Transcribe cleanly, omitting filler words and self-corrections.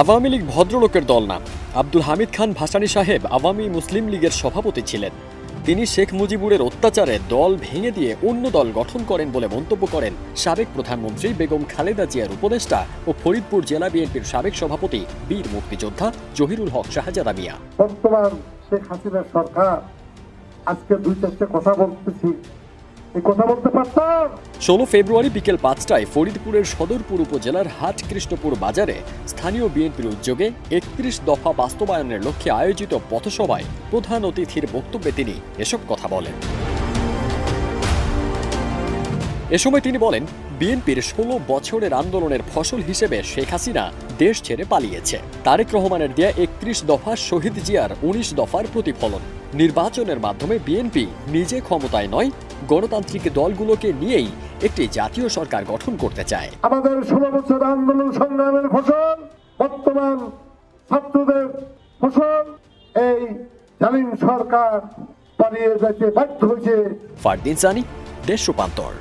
আওয়ামী লীগ ভদ্রলোকের দল না। আব্দুল হামিদ খান ভাসানী সাহেব আওয়ামী মুসলিম লীগের সভাপতি ছিলেন। তিনি শেখ মুজিবুরের অত্যাচারে দল ভেঙে দিয়ে অন্য দল গঠন করেন বলে মন্তব্য করেন সাবেক প্রধানমন্ত্রী বেগম খালেদা জিয়ার উপদেষ্টা ও ফরিদপুর জেলা বিএনপির সাবেক সভাপতি বীর মুক্তিযোদ্ধা জহিরুল হক শাহজাদা মিয়া। বর্তমান শেখ হাসিনার সরকার আজকে দুই চারটে কথা বলতেছি, এই কথা বলতে পারতাম। 16 ফেব্রুয়ারি বিকেল 5টায় ফরিদপুরের সদরপুর উপজেলার হাট কৃষ্ণপুর বাজারে স্থানীয় বিএনপির উদ্যোগে 31 দফা বাস্তবায়নের লক্ষ্যে আয়োজিত পথসভায় প্রধান অতিথির বক্তব্যে তিনি এসব কথা বলেন। এ সময় তিনি বলেন, বিএনপির 16 বছরের আন্দোলনের ফসল হিসেবে শেখ হাসিনা দেশ ছেড়ে পালিয়েছে। তারেক রহমানের দেয়া 31 দফা শহীদ জিয়ার 19 দফার প্রতিফলন। নির্বাচনের মাধ্যমে বিএনপি নিজে ক্ষমতায় নয়, গণতান্ত্রিক দলগুলোকে নিয়েই একটি জাতীয় সরকার গঠন করতে চায়। আমাদের 16 বছর আন্দোলন সংগ্রামের ফসল বর্তমান ছাত্রদের ফসল এই জালিম সরকার পালিয়ে যেতে বাধ্য হয়েছে। ফারদিন সানি, দেশ রূপান্তর।